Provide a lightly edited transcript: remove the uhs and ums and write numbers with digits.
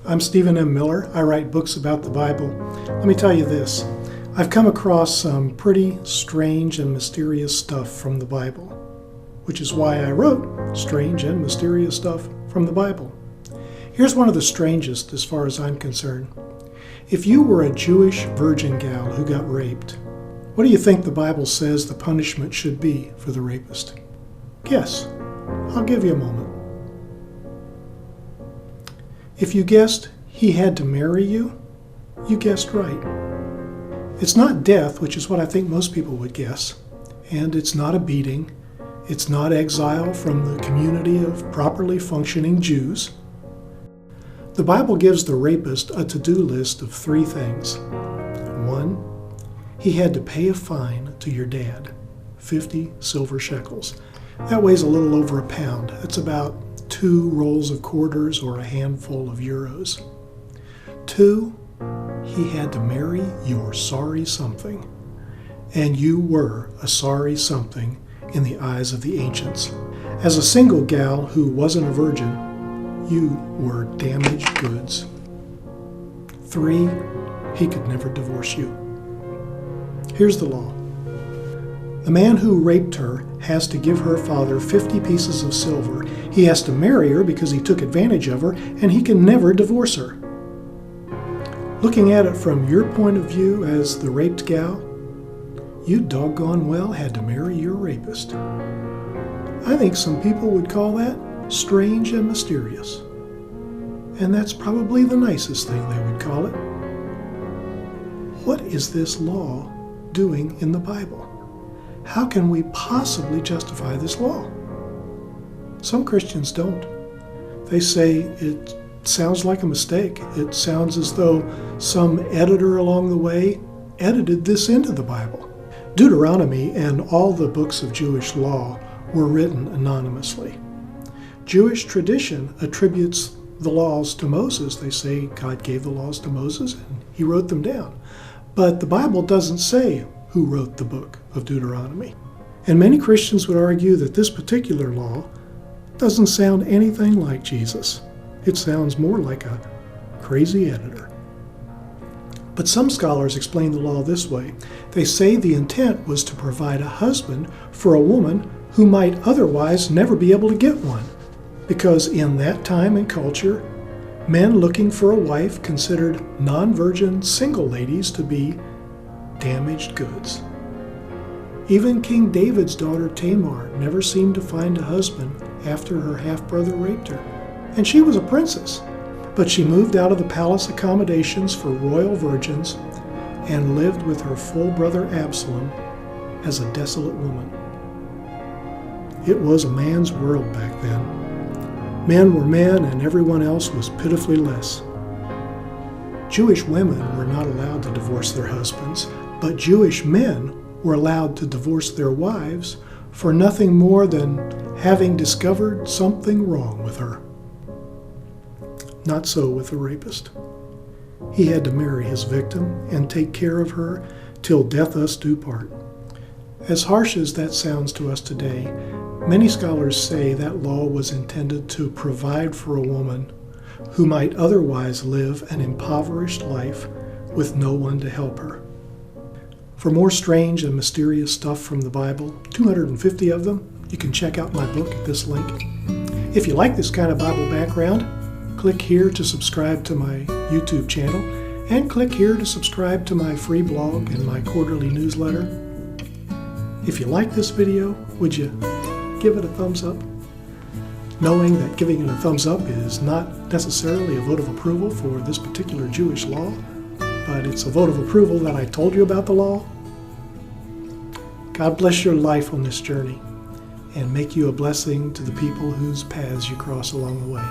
I'm Stephen M. Miller. I write books about the Bible. Let me tell you this. I've come across some pretty strange and mysterious stuff from the Bible, which is why I wrote Strange and Mysterious Stuff from the Bible. Here's one of the strangest as far as I'm concerned. If you were a Jewish virgin gal who got raped, what do you think the Bible says the punishment should be for the rapist? Guess. I'll give you a moment. If you guessed he had to marry you, you guessed right. It's not death, which is what I think most people would guess, and it's not a beating. It's not exile from the community of properly functioning Jews. The Bible gives the rapist a to-do list of 3 things. 1, he had to pay a fine to your dad, 50 silver shekels. That weighs a little over a pound. That's about 2 rolls of quarters or a handful of euros. 2, he had to marry your sorry something. And you were a sorry something in the eyes of the ancients. As a single gal who wasn't a virgin, you were damaged goods. 3, he could never divorce you. Here's the law. The man who raped her has to give her father 50 pieces of silver. He has to marry her because he took advantage of her, and he can never divorce her. Looking at it from your point of view as the raped gal, you doggone well had to marry your rapist. I think some people would call that strange and mysterious. And that's probably the nicest thing they would call it. What is this law doing in the Bible? How can we possibly justify this law? Some Christians don't. They say it sounds like a mistake. It sounds as though some editor along the way edited this into the Bible. Deuteronomy and all the books of Jewish law were written anonymously. Jewish tradition attributes the laws to Moses. They say God gave the laws to Moses and he wrote them down. But the Bible doesn't say who wrote the book of Deuteronomy. And many Christians would argue that this particular law doesn't sound anything like Jesus. It sounds more like a crazy editor. But some scholars explain the law this way. They say the intent was to provide a husband for a woman who might otherwise never be able to get one, because in that time and culture, men looking for a wife considered non-virgin single ladies to be damaged goods. Even King David's daughter Tamar never seemed to find a husband after her half-brother raped her. And she was a princess, but she moved out of the palace accommodations for royal virgins and lived with her full brother Absalom as a desolate woman. It was a man's world back then. Men were men and everyone else was pitifully less. Jewish women were not allowed to divorce their husbands, but Jewish men were allowed to divorce their wives for nothing more than having discovered something wrong with her. Not so with the rapist. He had to marry his victim and take care of her till death us do part. As harsh as that sounds to us today, many scholars say that law was intended to provide for a woman who might otherwise live an impoverished life with no one to help her. For more strange and mysterious stuff from the Bible, 250 of them, you can check out my book at this link. If you like this kind of Bible background, click here to subscribe to my YouTube channel, and click here to subscribe to my free blog and my quarterly newsletter. If you like this video, would you give it a thumbs up? Knowing that giving it a thumbs up is not necessarily a vote of approval for this particular Jewish law, but it's a vote of approval that I told you about the law. God bless your life on this journey and make you a blessing to the people whose paths you cross along the way.